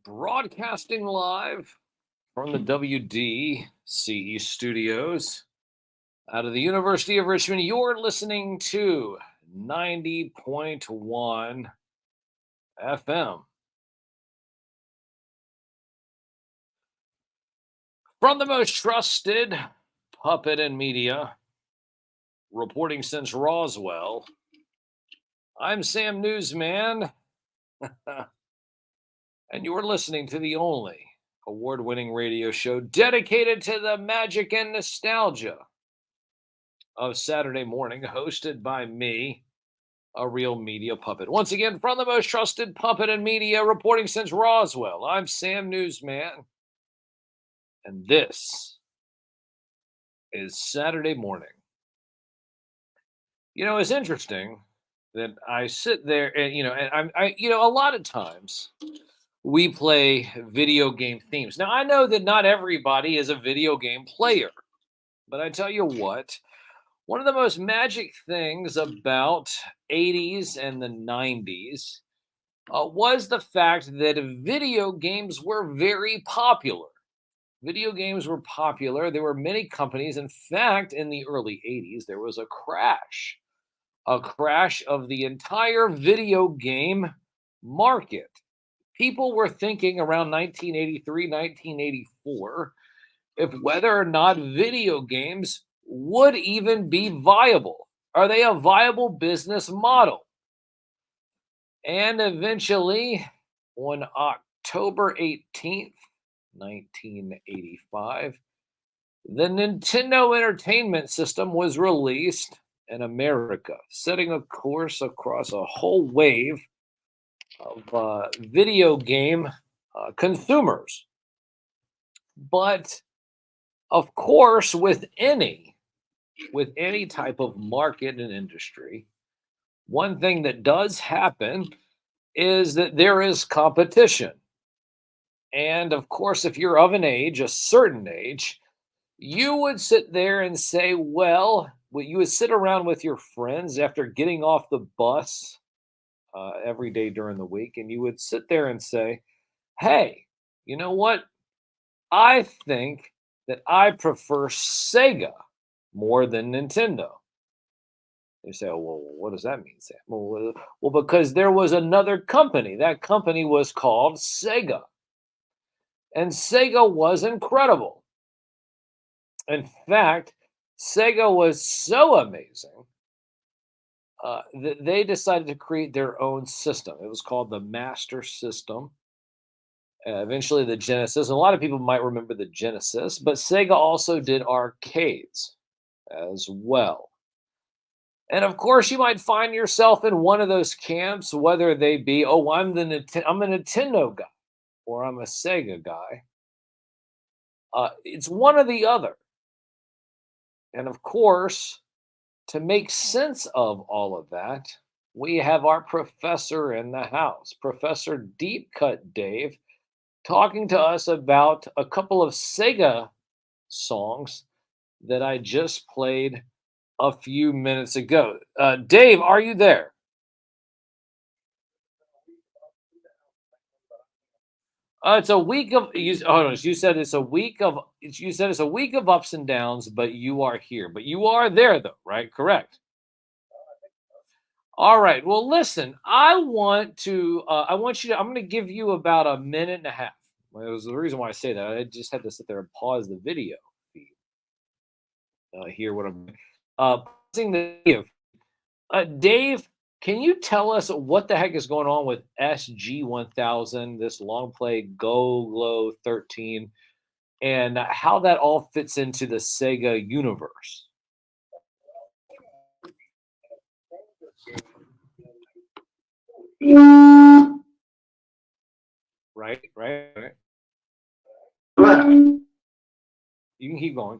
Broadcasting live from the WDCE studios out of the University of Richmond, you're listening to 90.1 FM. From the most trusted puppet and media, reporting since Roswell, I'm Sam Newsman, and you're listening to the only award-winning radio show dedicated to the magic and nostalgia of Saturday morning, hosted by me, a real media puppet. Once again, from the most trusted puppet and media, reporting since Roswell, I'm Sam Newsman, and this is Saturday morning. You know, it's interesting that I sit there and, a lot of times we play video game themes. Now, I know that not everybody is a video game player, but I tell you what, one of the most magic things about 80s and the 90s was the fact that video games were very popular. Video games were popular. There were many companies. In fact, in the early 80s, there was a crash of the entire video game market. People were thinking around 1983, 1984, if whether or not video games would even be viable. Are they a viable business model? And eventually, on October 18th, 1985, the Nintendo Entertainment System was released in America, setting a course across a whole wave of video game consumers. But of course, with any type of market and industry, one thing that does happen is that there is competition. And of course, if you're of an age, a certain age, you would sit there and say, well, you would sit around with your friends after getting off the bus every day during the week, and you would sit there and say, hey, you know what? I think that I prefer Sega more than Nintendo. You say, oh, well, what does that mean, Sam? Well, because there was another company. That company was called Sega. And Sega was incredible. In fact, Sega was so amazing that they decided to create their own system. It was called the Master System. Eventually, the Genesis. A lot of people might remember the Genesis, but Sega also did arcades as well. And of course, you might find yourself in one of those camps, whether they be, oh, I'm a Nintendo guy, or I'm a Sega guy. It's one or the other. And of course, to make sense of all of that, we have our professor in the house, Professor Deep Cut Dave, talking to us about a couple of Sega songs that I just played a few minutes ago. Dave, are you there? It's a week of you said it's a week of ups and downs, but you are here. But you are there though, right? Correct. All right. Well, listen, I want you to, I'm going to give you about a minute and a half. Well, it was the reason why I say that. I just had to sit there and pause the video feed, hear what I'm pausing the video. Dave, can you tell us what the heck is going on with SG-1000, this long play Go Glow 13, and how that all fits into the Sega universe? Right. You can keep going.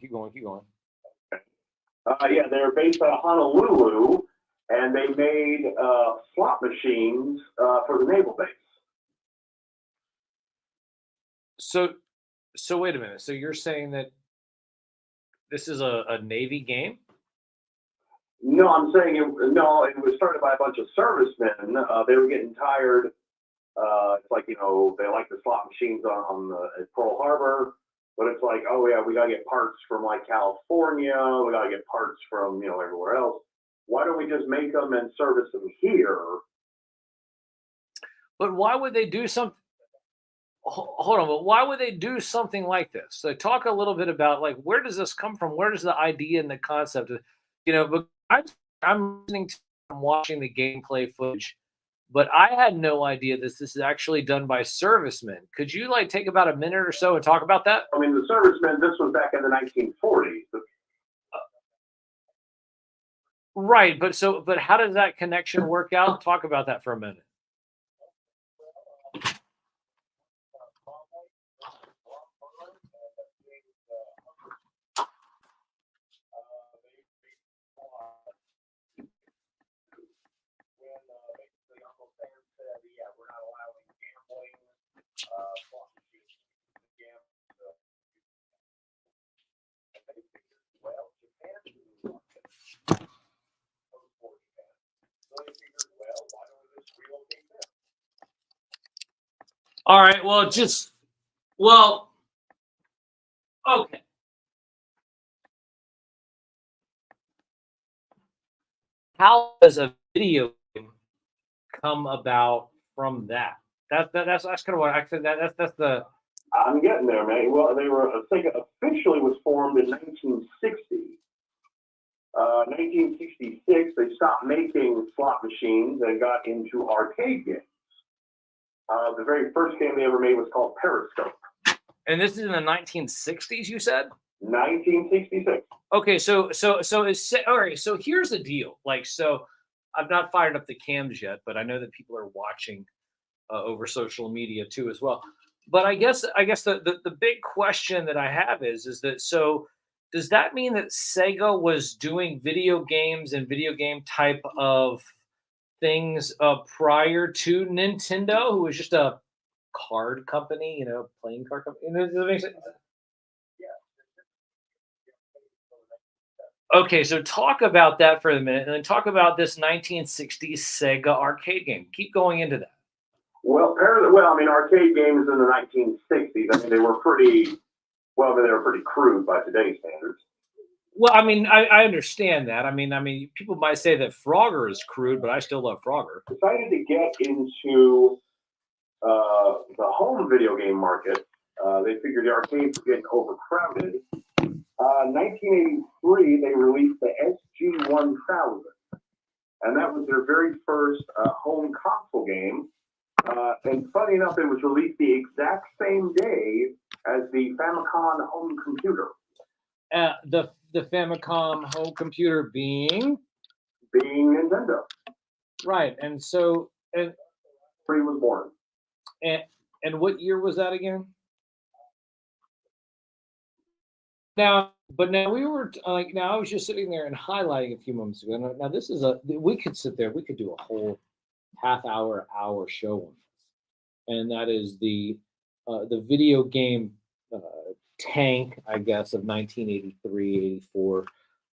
Yeah, they're based out of Honolulu, and they made slot machines for the naval base. So wait a minute. So you're saying that this is a Navy game? No, I'm saying no. It was started by a bunch of servicemen. They were getting tired. It's like, they like the slot machines at Pearl Harbor, but it's like, oh yeah, we gotta get parts from like California. We gotta get parts from everywhere else. Why don't we just make them and service them here? But why would they do something? Hold on, but why would they do something like this? So talk a little bit about, like, where does this come from? Where does the idea and the concept but I'm listening to, I'm watching the gameplay footage, but I had no idea this is actually done by servicemen. Could you like take about a minute or so and talk about that? I mean, the servicemen. This was back in the 1940s. Right, but how does that connection work out? Talk about that for a minute. All right, okay. How does a video game come about from that? That's kind of what I said. That's the I'm getting there, man. Well, Sega officially was formed in 1960. 1966, they stopped making slot machines and got into arcade games. The very first game they ever made was called Periscope. And this is in the 1960s, you said? 1966. Okay, so all right. So here's the deal. Like, so I've not fired up the cams yet, but I know that people are watching over social media too as well. But I guess the big question that I have is that, so does that mean that Sega was doing video games and video game type of things prior to Nintendo, who was just a card company, playing card company? Does that make sense? Okay, so talk about that for a minute, and then talk about this 1960s Sega arcade game. Keep going into that. Well, I mean, arcade games in the 1960s. I mean, they were pretty crude by today's standards. Well, I mean, I understand that. I mean, people might say that Frogger is crude, but I still love Frogger. Decided to get into the home video game market. They figured the arcades were getting overcrowded. 1983, they released the SG-1000, and that was their very first home console game. And funny enough, it was released the exact same day as the Famicom home computer. The Famicom home computer being Nintendo. Right, and so he was born. And what year was that again? Now we were now I was just sitting there and highlighting a few moments ago. Now this is we could sit there, we could do a whole hour show on this, and that is the video game tank, I guess, of 1983, 84,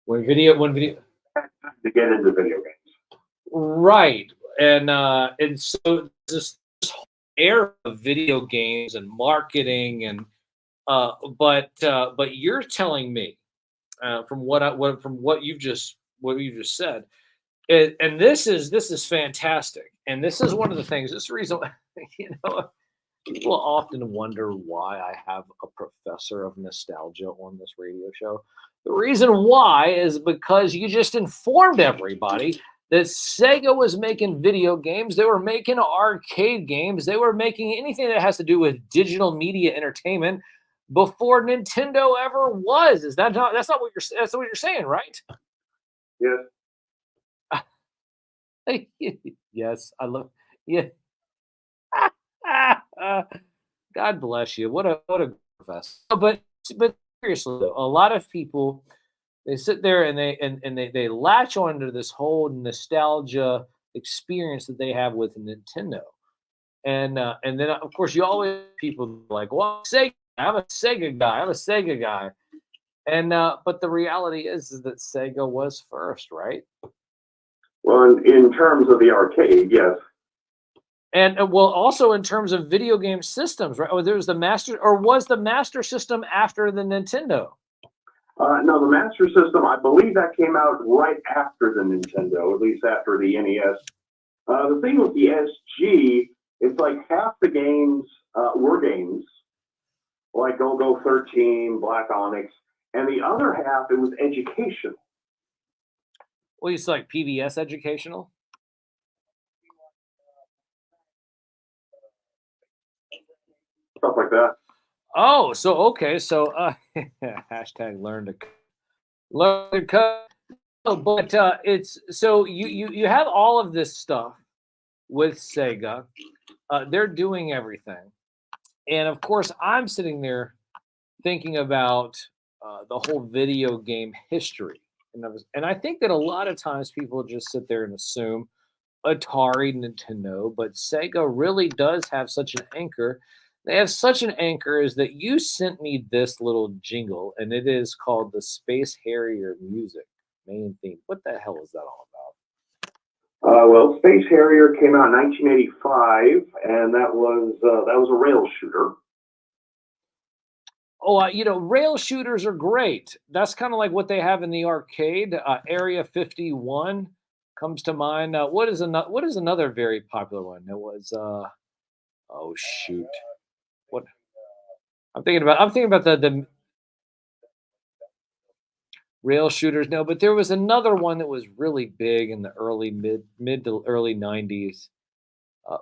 when video to get into video games, right? And so this whole era of video games and marketing and but you're telling me from what you've just said, and this is fantastic, and this is one of the things. This is the reason people often wonder why I have a professor of nostalgia on this radio show. The reason why is because you just informed everybody that Sega was making video games. They were making arcade games. They were making anything that has to do with digital media entertainment before Nintendo ever was. Is that not? That's not what that's what you're saying, right? Yes. Yes, I love. Yeah. God bless you. What a professor. But seriously, though, a lot of people They sit there and they latch onto this whole nostalgia experience that they have with Nintendo. And then of course you always people like, well, Sega, I'm a Sega guy, I'm a Sega guy. And but the reality is that Sega was first, right? Well, in terms of the arcade, yes. And well, also in terms of video game systems, right? Oh, there was the Master, or was the Master System after the Nintendo? No, the Master System, I believe that came out right after the Nintendo, at least after the NES. The thing with the SG, it's like half the games were games, like Go-Go 13, Black Onyx, and the other half, it was education. Well, it's like PBS educational. Stuff like that. Oh, so okay, so hashtag learn to cut. Oh, but it's so you have all of this stuff with Sega. They're doing everything, and of course, I'm sitting there thinking about the whole video game history, and I think that a lot of times people just sit there and assume Atari, Nintendo, but Sega really does have such an anchor. They have such an anchor is that you sent me this little jingle, and it is called the Space Harrier music main theme. What the hell is that all about? Well, Space Harrier came out in 1985, and that was a rail shooter. Oh, rail shooters are great. That's kind of like what they have in the arcade. Area 51 comes to mind. What is another very popular one? It was oh shoot. What I'm thinking about the rail shooters. No, but there was another one that was really big in the early mid to early 90s.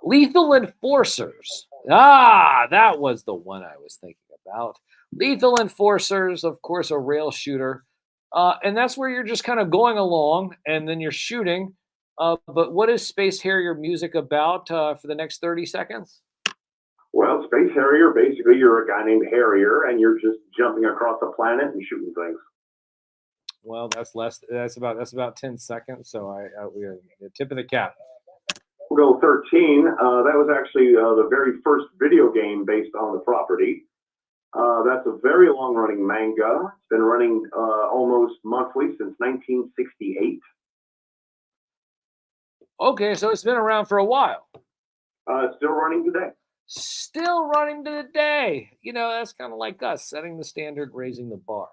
Lethal Enforcers. Ah, that was the one I was thinking about. Lethal Enforcers, of course, a rail shooter. And that's where you're just kind of going along and then you're shooting. But what is Space Harrier music about for the next 30 seconds? Well, Space Harrier, basically, you're a guy named Harrier, and you're just jumping across the planet and shooting things. Well, that's less. That's about 10 seconds. So we are the tip of the cap. We'll go 13. That was actually the very first video game based on the property. That's a very long-running manga. It's been running almost monthly since 1968. Okay, so it's been around for a while. It's still running today. Still running to the day. That's kind of like us, setting the standard, raising the bar.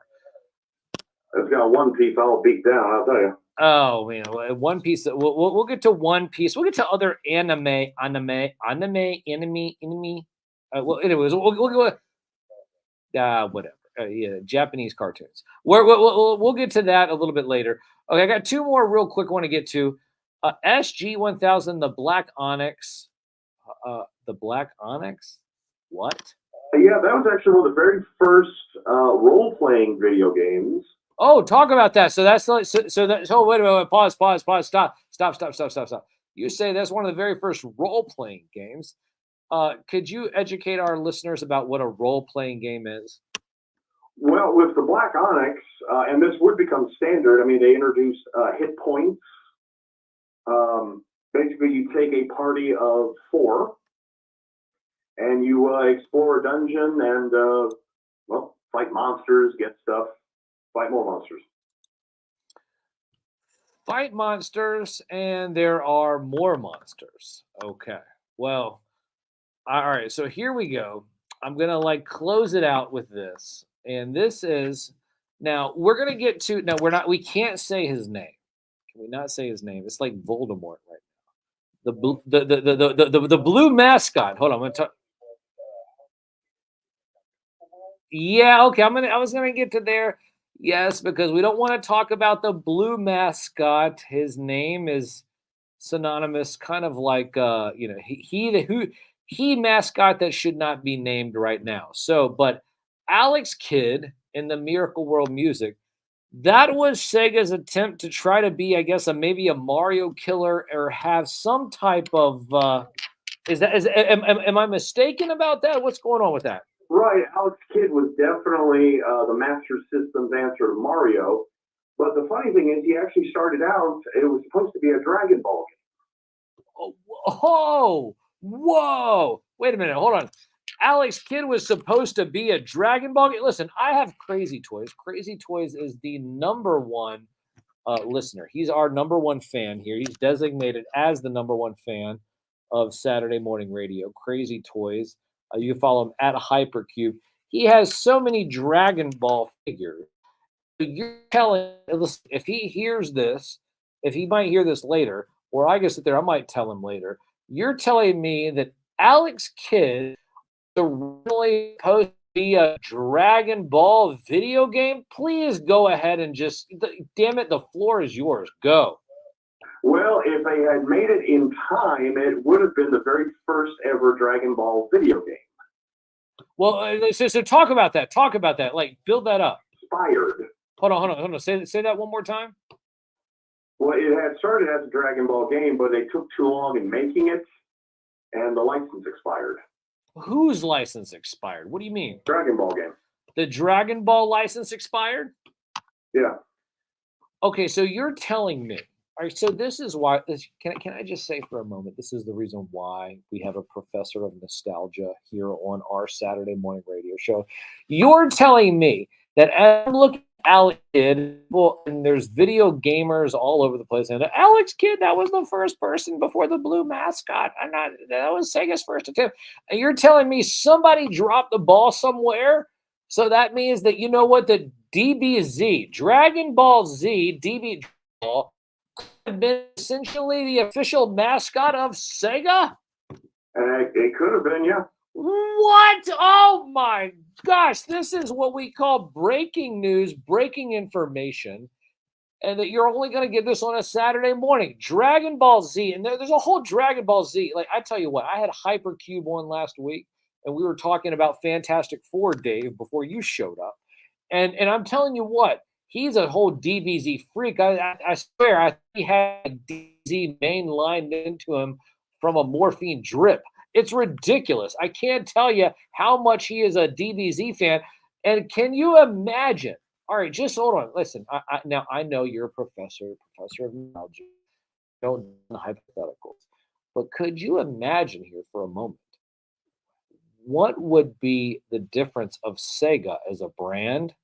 It's got One Piece all beat down, I'll tell you. Oh man, One Piece. We'll get to One Piece. We'll get to other anime. Well, anyways, whatever. Yeah, Japanese cartoons. We'll get to that a little bit later. Okay, I got two more real quick. Want to get to SG-1000, the Black Onyx. The Black Onyx. What? Yeah, that was actually one of the very first role-playing video games. Oh, talk about that. So that's like wait a minute, pause, stop. You say that's one of the very first role-playing games. Could you educate our listeners about what a role-playing game is? Well, with the Black Onyx, and this would become standard, I mean, they introduced hit points. Basically, you take a party of 4, and you explore a dungeon and, fight monsters, get stuff, fight more monsters. Fight monsters, and there are more monsters. Okay. Well, all right. So here we go. I'm going to close it out with this. And this is, now we're going to get to, we can't say his name. Can we not say his name? It's like Voldemort right now. The blue mascot. Hold on. I'm going to talk. Yeah. Okay. I was going to get to there. Yes, because we don't want to talk about the blue mascot. His name is synonymous, kind of like he mascot that should not be named right now. So, but Alex Kidd in the Miracle World Music, that was Sega's attempt to try to be, I guess, maybe a Mario killer or have some type of. Am I mistaken about that? What's going on with that? Right, Alex Kidd was definitely the Master System's answer to Mario. But the funny thing is, he actually started out, it was supposed to be a Dragon Ball Oh, whoa. Wait a minute. Hold on. Alex Kidd was supposed to be a Dragon Ball game. Listen, I have Crazy Toys. Crazy Toys is the number one listener. He's our number one fan here. He's designated as the number one fan of Saturday morning radio. Crazy Toys. You can follow him at Hypercube. He has so many Dragon Ball figures. You're telling, listen, if he hears this, if he might hear this later, or I guess sit there, I might tell him later. You're telling me that Alex Kidd originally supposed to be a Dragon Ball video game? Please go ahead and just, damn it, the floor is yours. Go. Well, if they had made it in time, it would have been the very first ever Dragon Ball video game. Well, so talk about that. Talk about that. Like, build that up. Inspired. Hold on. Say that one more time. Well, it had started as a Dragon Ball game, but they took too long in making it, and the license expired. Whose license expired? What do you mean? Dragon Ball game. The Dragon Ball license expired? Yeah. Okay, so you're telling me. All right, so this is why. Can I just say for a moment, this is the reason why we have a professor of nostalgia here on our Saturday morning radio show. You're telling me that as I'm looking at Alex Kidd, well, and there's video gamers all over the place, and Alex Kidd, that was the first person before the blue mascot. That was Sega's first attempt. And you're telling me somebody dropped the ball somewhere? So that means that, you know what, the DBZ, Dragon Ball Z, DB Ball, could have been essentially the official mascot of Sega? It could have been, yeah. What? Oh my gosh, this is what we call breaking news, breaking information, and that you're only going to get this on a Saturday morning. Dragon Ball Z, and there's a whole Dragon Ball Z. Like, I tell you what, I had Hypercube on last week, and we were talking about Fantastic Four, Dave, before you showed up. And I'm telling you what, he's a whole DBZ freak. I swear, he had DBZ mainlined into him from a morphine drip. It's ridiculous. I can't tell you how much he is a DBZ fan. And can you imagine? All right, just hold on. Listen, now I know you're a professor of knowledge. Don't do hypotheticals. But could you imagine here for a moment what would be the difference of Sega as a brand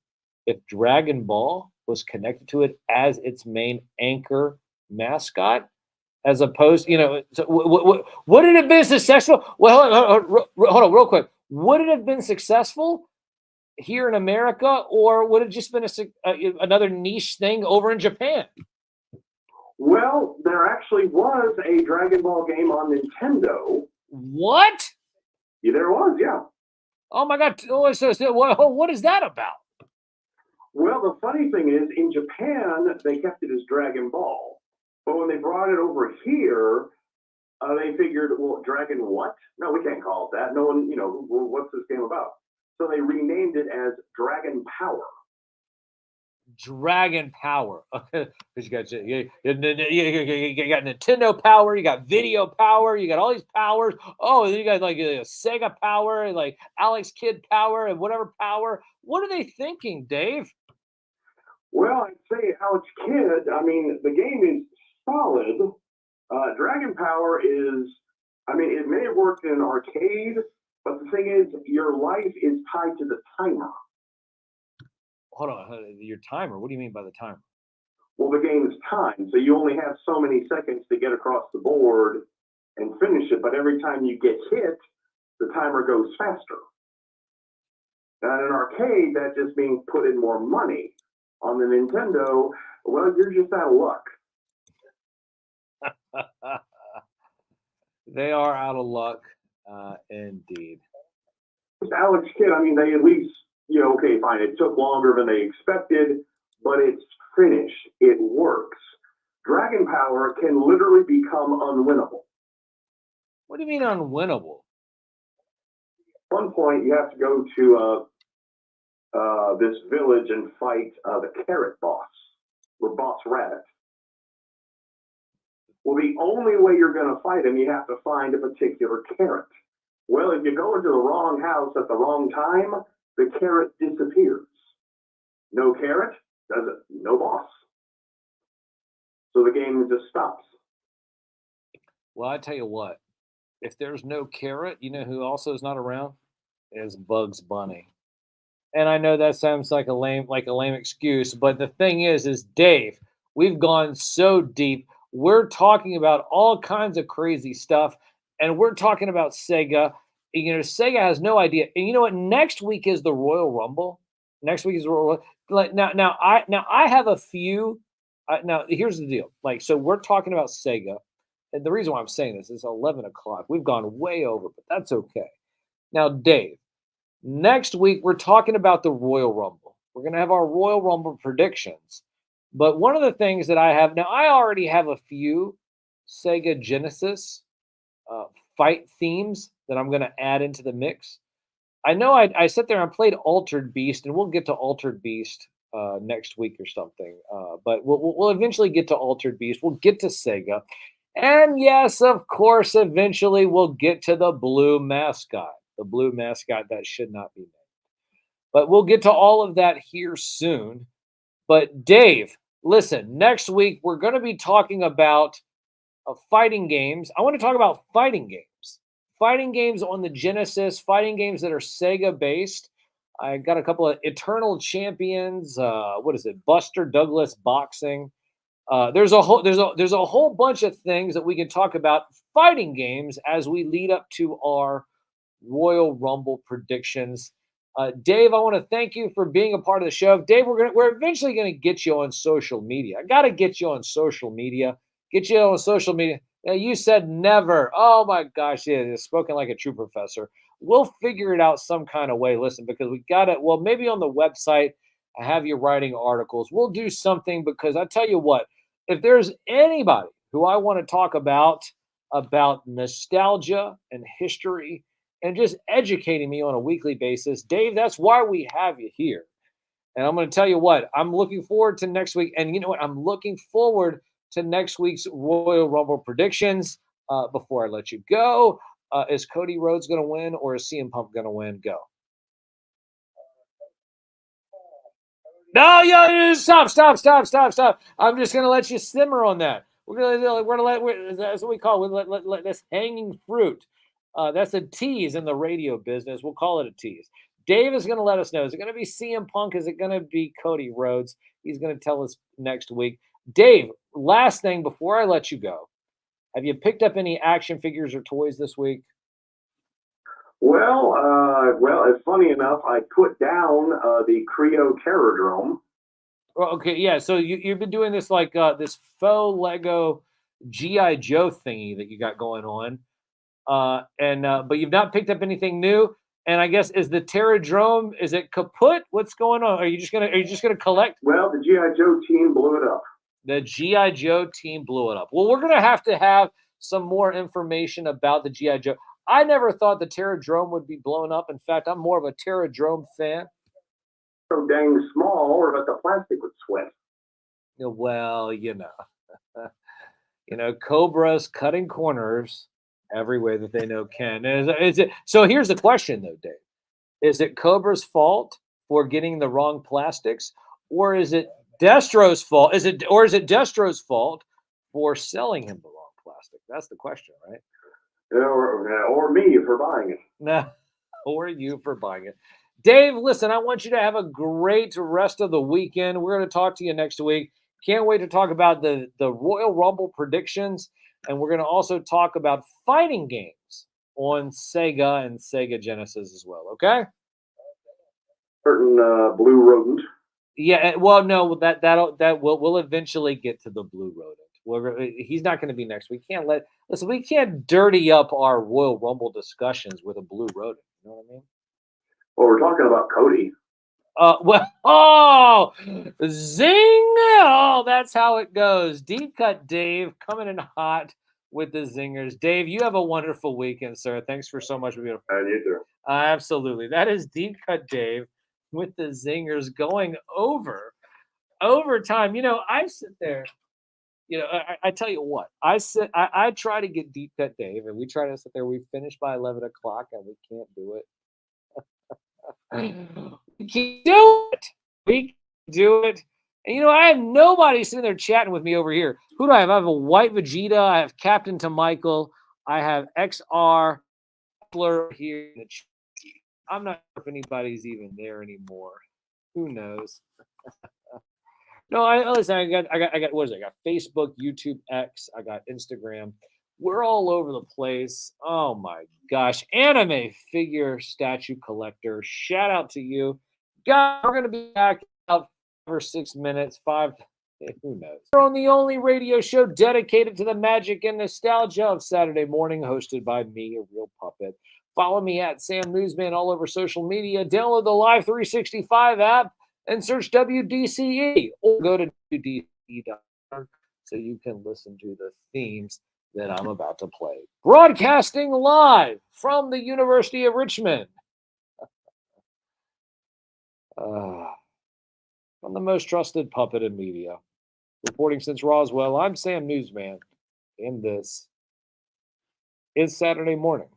if Dragon Ball was connected to it as its main anchor mascot? As opposed, would it have been successful? Well, hold on, real quick. Would it have been successful here in America, or would it just been another niche thing over in Japan? Well, there actually was a Dragon Ball game on Nintendo. What? Yeah, there was, yeah. Oh my God! What is that about? Well, the funny thing is, in Japan, they kept it as Dragon Ball. But when they brought it over here, they figured, well, Dragon what? No, we can't call it that. No one, what's this game about? So they renamed it as Dragon Power. Dragon Power. Because you got Nintendo Power, you got Video Power, you got all these powers. Oh, you got like Sega Power, like Alex Kidd Power, and whatever power. What are they thinking, Dave? Well, I'd say Alex Kidd, the game is solid. Dragon Power is, it may have worked in an arcade, but the thing is, your life is tied to the timer. Hold on, your timer? What do you mean by the timer? Well, the game is timed, so you only have so many seconds to get across the board and finish it, but every time you get hit, the timer goes faster. Now, in an arcade, that just means put in more money. On the Nintendo, well, you're just out of luck. They are out of luck, indeed. Alex Kidd, they at least, okay, fine, it took longer than they expected, but it's finished. It works. Dragon Power can literally become unwinnable. What do you mean unwinnable? At one point, you have to go to this village and fight the Carrot Boss, or Boss Rabbit. Well, the only way you're going to fight him, you have to find a particular carrot. Well, if you go into the wrong house at the wrong time, the carrot disappears. No carrot, no boss. So the game just stops. Well, I tell you what, if there's no carrot, you know who also is not around? Is Bugs Bunny. And I know that sounds like a lame excuse, but the thing is Dave, we've gone so deep. We're talking about all kinds of crazy stuff, and we're talking about Sega. You know, Sega has no idea. And you know what? Next week is the Royal Rumble. Next week is the Royal Rumble. Like now I have a few. Now here's the deal. Like so, we're talking about Sega, and the reason why I'm saying this is 11 o'clock. We've gone way over, but that's okay. Now, Dave. Next week, we're talking about the Royal Rumble. We're going to have our Royal Rumble predictions. But one of the things that I have now, I already have a few Sega Genesis uh, fight themes that I'm going to add into the mix. I know I sat there and played Altered Beast, and we'll get to Altered Beast next week or something. But we'll eventually get to Altered Beast. We'll get to Sega. And yes, of course, eventually we'll get to the blue mascot. The blue mascot that should not be named. But we'll get to all of that here soon. But Dave, listen, next week we're going to be talking about fighting games. I want to talk about fighting games on the Genesis, fighting games that are Sega based. I got a couple of Eternal Champions. What is it? Buster Douglas Boxing. There's a whole bunch of things that we can talk about fighting games as we lead up to our Royal Rumble predictions. Dave, I want to thank you for being a part of the show. Dave, we're eventually gonna get you on social media. I gotta get you on social media. Get you on social media. Now, you said never. Oh my gosh, yeah, it's spoken like a true professor. We'll figure it out some kind of way. Listen, because we got it. Well, maybe on the website, I have you writing articles. We'll do something because I tell you what, if there's anybody who I want to talk about nostalgia and history and just educating me on a weekly basis. Dave, that's why we have you here. And I'm going to tell you what, I'm looking forward to next week. And you know what? I'm looking forward to next week's Royal Rumble predictions. Before I let you go, is Cody Rhodes going to win or is CM Punk going to win? Go. No, stop. I'm just going to let you simmer on that. That's what we call it. Let this hanging fruit. That's a tease in the radio business. We'll call it a tease. Dave is going to let us know. Is it going to be CM Punk? Is it going to be Cody Rhodes? He's going to tell us next week. Dave, last thing before I let you go, have you picked up any action figures or toys this week? Well, it's funny enough. I put down the Creo Terradrome. Well, okay, yeah. So you've been doing this like this faux Lego GI Joe thingy that you got going on, but you've not picked up anything new. And I guess is the Terradrome, is it kaput? What's going on? Are you just gonna collect? Well, the GI Joe team blew it up. The GI Joe team blew it up. Well, we're gonna have to have some more information about the GI Joe. I never thought the Terradrome would be blown up. In fact, I'm more of a Terradrome fan. So dang small, or that the plastic would sweat. Well, Cobra's cutting corners every way that they know can. Is it? So here's the question, though, Dave: is it Cobra's fault for getting the wrong plastics, or is it Destro's fault? Is it Destro's fault for selling him the wrong plastic? That's the question, right? Or me for buying it. Nah, or you for buying it. Dave, listen, I want you to have a great rest of the weekend. We're going to talk to you next week. Can't wait to talk about the Royal Rumble predictions. And we're going to also talk about fighting games on Sega and Sega Genesis as well. Okay? Certain blue rodent. Yeah. Well, no, that we'll eventually get to the blue rodent. He's not going to be next. We can't dirty up our Royal Rumble discussions with a blue rodent. You know what I mean? Well, we're talking about Cody. Zing! Oh, that's how it goes. Deep Cut Dave coming in hot with the zingers. Dave, you have a wonderful weekend, sir. Thanks for so much. And you too. Absolutely. That is Deep Cut Dave with the zingers going overtime. I sit there. I tell you what, I try to get Deep Cut Dave, and we try to sit there. We finish by 11 o'clock, and we can't do it. We can do it. We can do it. And I have nobody sitting there chatting with me over here. Who do I have? I have a white Vegeta. I have Captain to Michael. I have XR here in the chat. I'm not sure if anybody's even there anymore. Who knows? No, listen. I got. What is it? I got Facebook, YouTube, X. I got Instagram. We're all over the place. Oh my gosh! Anime figure statue collector. Shout out to you, guys. We're gonna be back out for 6 minutes. Five. Who knows? We're on the only radio show dedicated to the magic and nostalgia of Saturday morning, hosted by me, a real puppet. Follow me at Sam Newsman all over social media. Download the Live 365 app and search WDCE, or go to WDCE.org so you can listen to the themes that I'm about to play. Broadcasting live from the University of Richmond. From the most trusted puppet in media. Reporting since Roswell, I'm Sam Newsman, and this is Saturday morning.